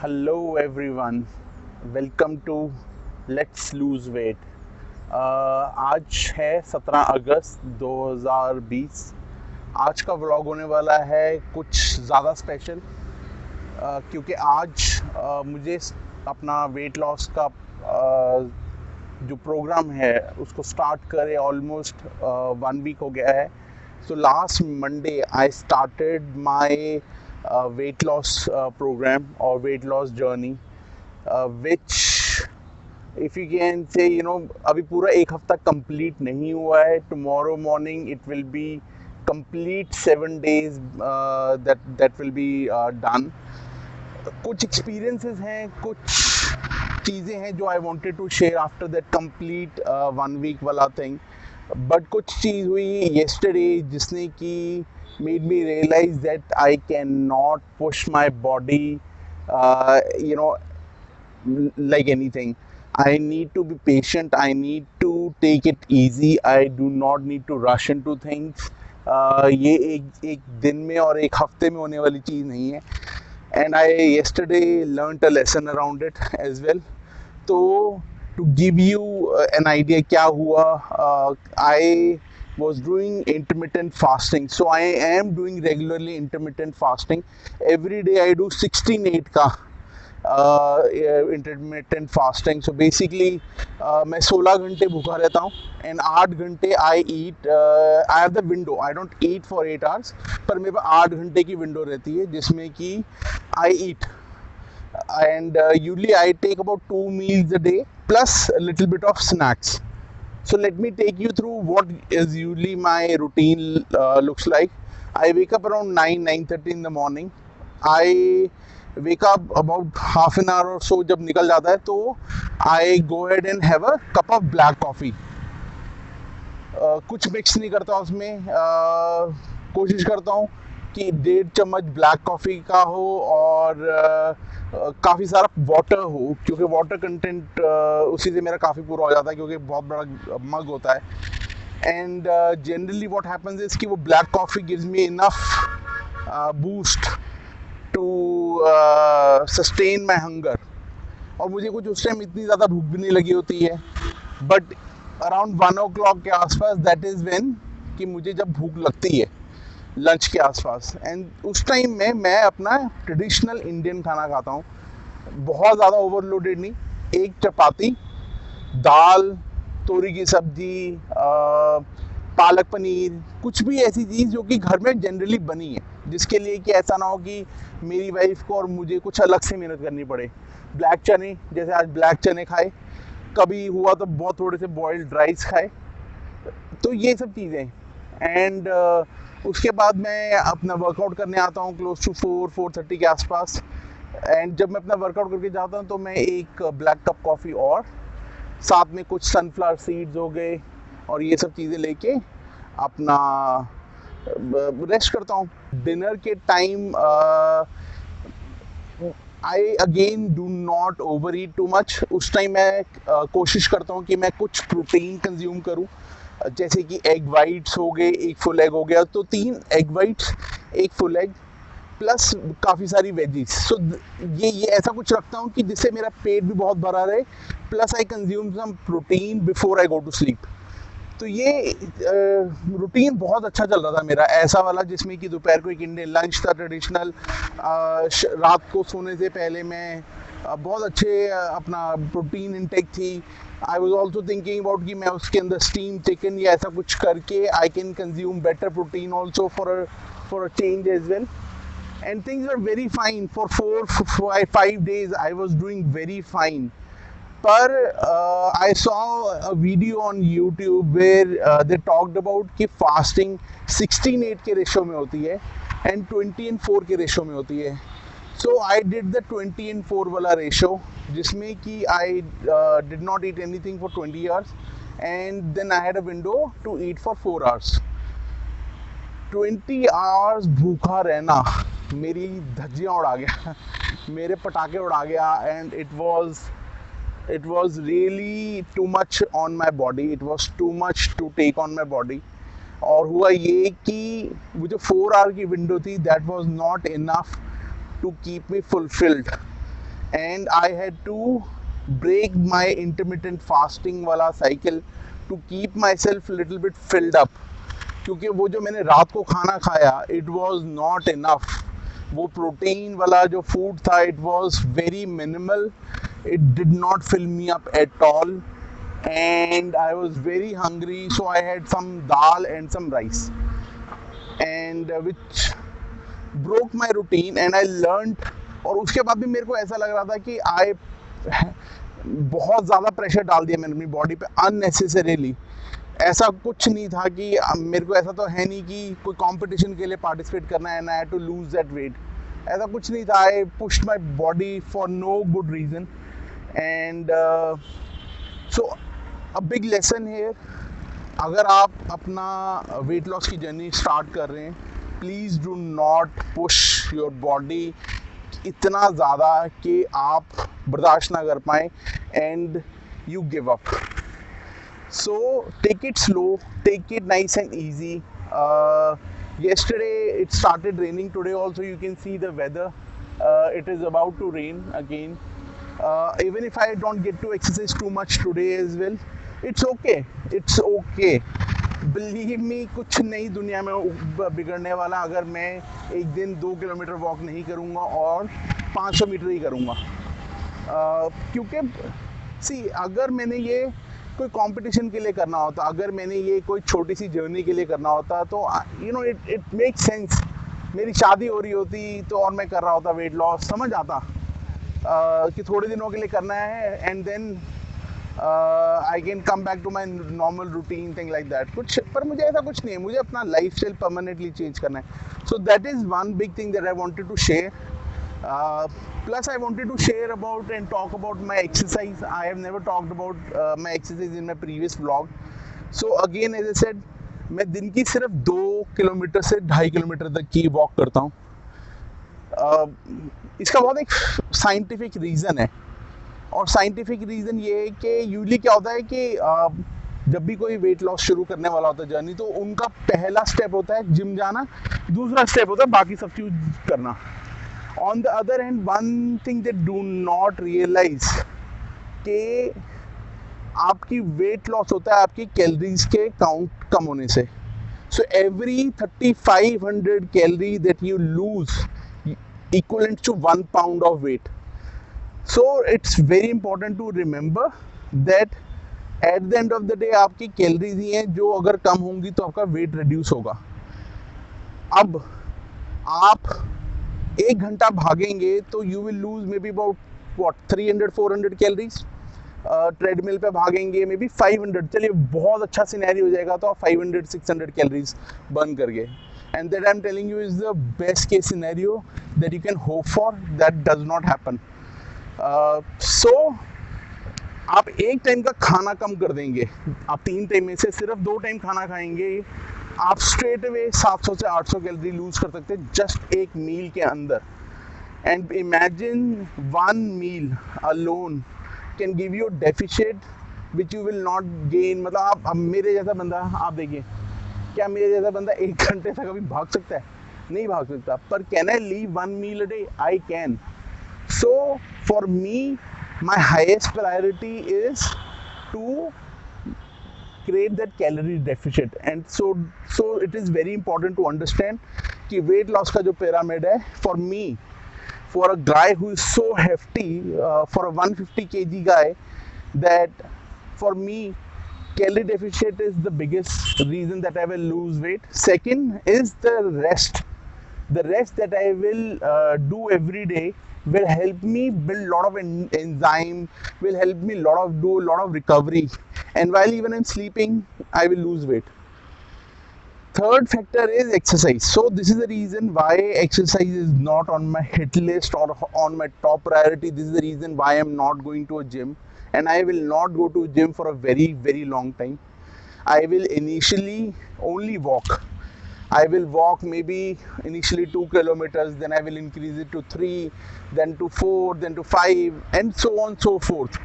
Hello everyone, welcome to Let's Lose Weight। आज है 17 अगस्त 2020। आज का व्लॉग होने वाला है कुछ ज़्यादा स्पेशल, क्योंकि आज मुझे अपना वेट लॉस का जो प्रोग्राम है उसको स्टार्ट करे ऑलमोस्ट 1 वीक हो गया है। So last Monday I started my weight loss program or weight loss journey, which if you can say अभी पूरा एक हफ्ता कंप्लीट नहीं हुआ है। Tomorrow morning it will be complete 7 days that will be done। कुछ एक्सपीरियंसेस हैं, कुछ चीज़ें हैं जो I wanted to share after that complete 1 week वाला थिंग। बट कुछ चीज़ हुई येस्टरडे जिसने कि made me realize that I cannot push my body, you know, like anything. I need to be patient. I need to take it easy. I do not need to rush into things. ये एक दिन में और एक हफ्ते में होने वाली चीज़ नहीं है। And I yesterday learned a lesson around it as well. तो to give you an idea क्या हुआ, I was doing intermittent fasting. So I am doing regularly intermittent fasting. Every day I do 16/8 का intermittent fasting. So basically मैं 16 घंटे भूखा रहता हूँ and 8 घंटे I eat। I have the window, I don't eat for 8 hours, पर मेरे पास 8 घंटे की विंडो रहती है जिसमें कि I eat, and usually I take about 2 meals a day plus a little bit of snacks. So let me take you through what is usually my routine looks like. I wake up around 9:30 in the morning. I wake up about half an hour or so जब निकल जाता है तो I go ahead and have a cup of black coffee। कुछ mix नहीं करता उसमें। कोशिश करता हूँ कि 1.5 चम्मच ब्लैक कॉफ़ी का हो और काफ़ी सारा वाटर हो, क्योंकि वाटर कंटेंट उसी से मेरा काफ़ी पूरा हो जाता है क्योंकि बहुत बड़ा मग होता है। And generally what happens is कि वो black coffee gives me enough boost to sustain my hunger. और मुझे कुछ उस टाइम इतनी ज़्यादा भूख भी नहीं लगी होती है, बट अराउंड 1 o'clock के आसपास दैट इज़ व्हेन कि मुझे जब भूख लगती है लंच के आसपास, एंड उस टाइम में मैं अपना ट्रेडिशनल इंडियन खाना खाता हूँ। बहुत ज़्यादा ओवरलोडेड नहीं, एक चपाती, दाल, तोरी की सब्जी, पालक पनीर, कुछ भी ऐसी चीज़ जो कि घर में जनरली बनी है, जिसके लिए कि ऐसा ना हो कि मेरी वाइफ को और मुझे कुछ अलग से मेहनत करनी पड़े। ब्लैक चने, जैसे आज ब्लैक चने खाए, कभी हुआ तो बहुत थोड़े से बॉइल्ड राइस खाए, तो ये सब चीज़ें। एंड उसके बाद मैं अपना वर्कआउट करने आता हूँ क्लोज टू 4-4:30 के आसपास। एंड जब मैं अपना वर्कआउट करके जाता हूँ तो मैं एक ब्लैक कप कॉफ़ी और साथ में कुछ सनफ्लावर सीड्स हो गए और ये सब चीज़ें लेके अपना रेस्ट करता हूँ। डिनर के time I again do not over eat too much. उस टाइम मैं कोशिश करता हूँ कि मैं कुछ प्रोटीन कंज्यूम करूँ, जैसे कि एग वाइट्स हो गए, एक फुल एग हो गया, तो 3 एग वाइट्स, एक फुल एग प्लस काफ़ी सारी वेजीज। सो ये ऐसा कुछ रखता हूँ कि जिससे मेरा पेट भी बहुत भरा रहे, plus I consume some protein before I go to sleep. तो ये रूटीन बहुत अच्छा चल रहा था मेरा, ऐसा वाला जिसमें कि दोपहर को एक इंडियन लंच था ट्रेडिशनल, रात को सोने से पहले मैं बहुत अच्छे अपना प्रोटीन इनटेक थी। I was also thinking about कि मैं उसके अंदर स्टीम चिकन या ऐसा कुछ करके I can consume better protein also for a change as well. And things were very fine for 4-5 days. I was doing very fine. पर I saw a video on YouTube where they talked about कि fasting 16:8 के ratio में होती है and 20:4 के ratio में होती है। So I did the 20:4 वाला रेशो, जिसमें कि I did not eat anything for 20 hours and then I had a window to eat for 4 hours। 20 hours भूखा रहना मेरी धज्जियाँ उड़ा गया मेरे पटाखे उड़ा गया। And it was really too much on my body, it was too much to take on my body। और हुआ ये कि वो जो 4 आवर की विंडो थी, that was not enough to keep me fulfilled. and I had to break my intermittent fasting वाला cycle to keep myself little bit filled up, क्योंकि वो जो मैंने रात को खाना खाया it was not enough. वो प्रोटीन वाला जो फूड था it was very minimal. It did not fill me up at all, and I was very hungry, so I had some dal and some rice, and which broke my routine and I learned. और उसके बाद भी मेरे को ऐसा लग रहा था कि आई बहुत ज़्यादा प्रेशर डाल दिया मैंने अपनी बॉडी पे अननेसेसरीली. ऐसा कुछ नहीं था कि मेरे को ऐसा तो है नहीं कि कोई कंपटीशन के लिए पार्टिसिपेट करना है, and I had to lose that weight. ऐसा कुछ नहीं था. I pushed my body for no good reason, and so a big lesson here. अगर आप अपना वेट लॉस की जर्नी स्टार्ट कर रहे हैं, please do not push your body इतना ज़्यादा कि आप बर्दाश्त ना कर पाएँ and you give up. So take it slow, take it nice and easy. Yesterday it started raining. Today also you can see the weather. It is about to rain again. Even if I don't get to exercise too much today as well, it's okay. It's okay. Believe me, कुछ नहीं दुनिया में बिगड़ने वाला अगर मैं एक दिन 2 किलोमीटर वॉक नहीं करूँगा और 500 मीटर ही करूँगा. क्योंकि सी अगर मैंने ये कोई कंपटीशन के लिए करना होता, अगर मैंने ये कोई छोटी सी जर्नी के लिए करना होता, तो you know it make sense. मेरी शादी हो रही होती तो और मैं कर रहा होता वेट लॉस, समझ आता कि थोड़े दिनों के लिए करना है and then I can come back to my normal routine thing like that. कुछ पर मुझे ऐसा कुछ नहीं है. मुझे अपना लाइफ स्टाइल परमानेंटली चेंज करना है. So that is one big thing that I wanted to share. Plus I wanted to share about and talk about my exercise. I have never talked about my exercise in my previous vlog. So again, as I said, मैं दिन की सिर्फ 2 kilometre से 2.5 kilometre तक की walk करता हूँ. इसका बहुत एक साइंटिफिक रीज़न है, और साइंटिफिक रीज़न ये है कि यूजली क्या होता है कि जब भी कोई वेट लॉस शुरू करने वाला होता है जर्नी, तो उनका पहला स्टेप होता है जिम जाना, दूसरा स्टेप होता है बाकी सब चीज़ करना. On the other hand, one thing they do not realize कि आपकी वेट लॉस होता है आपकी कैलोरीज के काउंट कम होने से. So every 3500 calorie that you lose equivalent to 1 pound of weight. So it's very important to remember that at the end of the day आपकी calories ही हैं जो अगर कम होंगी तो आपका वेट रिड्यूस होगा. अब आप 1 घंटा भागेंगे तो you will lose may be about 300-400 calories. Treadmill पे भागेंगे मे बी 500. चलिए बहुत अच्छा सिनेरियो हो जाएगा तो आप 500-600 कैलोरीज बर्न करके. And that I am telling you is the best case scenario that you can hope for. That does not happen. So आप एक टाइम का खाना कम कर देंगे. आप 3 टाइम में से सिर्फ 2 टाइम खाना खाएंगे, आप स्ट्रेट अवे 700 से 800 कैलोरी लूज कर सकते हैं जस्ट एक मील के अंदर. And imagine 1 meal alone can give you deficit which you will not gain. मतलब आप, अब मेरे जैसा बंदा आप देखिए, क्या मेरे जैसा बंदा 1 घंटे तक कभी भाग सकता है? नहीं भाग सकता. पर can I leave 1 meal a day? I can. So for me my highest priority is to create that calorie deficit. And so it is very important to understand कि weight loss का जो pyramid है, for me, for a guy who is so hefty, for a 150 kg guy, that for me calorie deficit is the biggest reason that I will lose weight. Second is the rest. The rest that I will do every day will help me build lot of enzyme, will help me do a lot of recovery, and while even I'm sleeping I will lose weight. Third factor is exercise. So this is the reason why exercise is not on my hit list or on my top priority. This is the reason why I'm not going to a gym, and I will not go to a gym for a very very long time. I will initially only walk. I will walk maybe initially 2 kilometers, then I will increase it to 3, then to 4, then to 5, and so on so forth.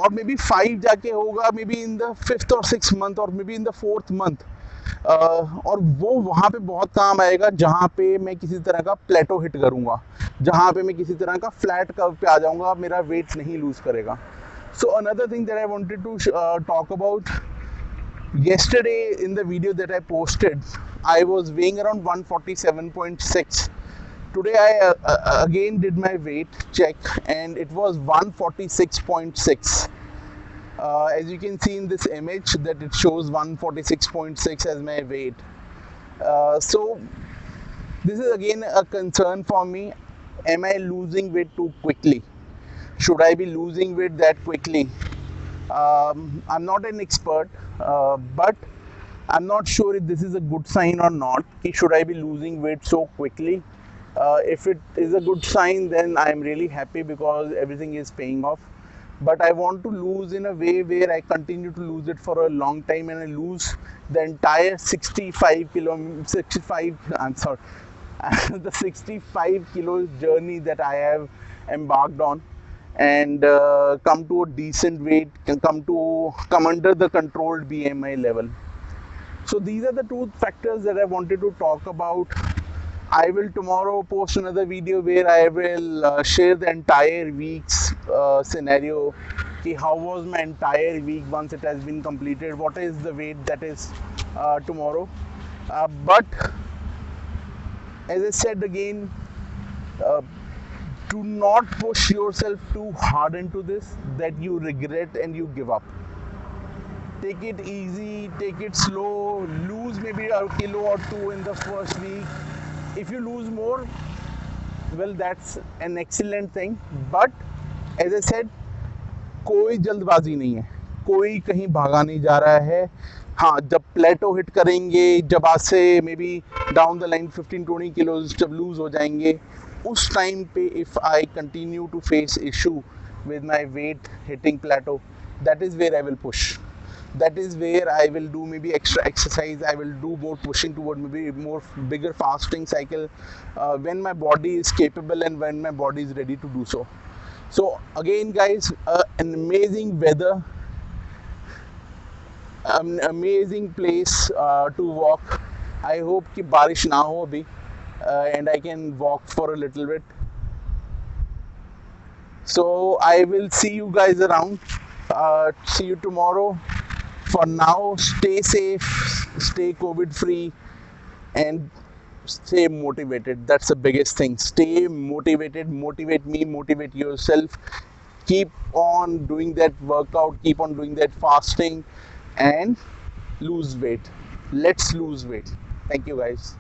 Or maybe 5 जाके होगा maybe in the 5th or 6th month, or maybe in the 4th month. और वो वहाँ पे बहुत काम आएगा जहाँ पे मैं किसी तरह का प्लेटो हिट करूँगा, जहाँ पे मैं किसी तरह का फ्लैट कर्व पे आ जाऊँगा, मेरा वेट नहीं लूज़ करेगा. So another thing that I wanted to talk about, yesterday in the video that I posted, I was weighing around 147.6. Today I again did my weight check and it was 146.6. As you can see in this image that it shows 146.6 as my weight. So this is again a concern for me. Am I losing weight too quickly? Should I be losing weight that quickly? I'm not an expert, but I'm not sure if this is a good sign or not. Should I be losing weight so quickly? If it is a good sign, then I'm really happy because everything is paying off. But I want to lose in a way where I continue to lose it for a long time and I lose the entire 65. I'm sorry, the 65 kilos journey that I have embarked on, and come to a decent weight, can come under the controlled BMI level. So these are the two factors that I wanted to talk about. I will tomorrow post another video where I will share the entire week's scenario. How was my entire week once it has been completed? What is the weight that is tomorrow? But as I said again, do not push yourself too hard into this that you regret and you give up. Take it easy, take it slow, lose maybe a kilo or two in the first week. If you lose more, well, that's an excellent thing. But as I said, कोई जल्दबाजी नहीं है, कोई कहीं भागा नहीं जा रहा है. हाँ, जब प्लेटो हिट करेंगे, जब आज से maybe down the line 15-20 kilos जब लूज हो जाएंगे, उस टाइम पे if I continue to face issue with my weight hitting plateau, that is where I will push. That is where I will do maybe extra exercise. I will do more pushing toward maybe more bigger fasting cycle when my body is capable and when my body is ready to do so. So again guys, an amazing weather, an amazing place to walk. I hope कि बारिश ना हो अभी and I can walk for a little bit. So I will see you guys around. See you tomorrow. For now, stay safe, stay COVID free, and stay motivated. That's the biggest thing. Stay motivated, motivate me, motivate yourself. Keep on doing that workout, keep on doing that fasting, and lose weight. Let's lose weight. Thank you guys.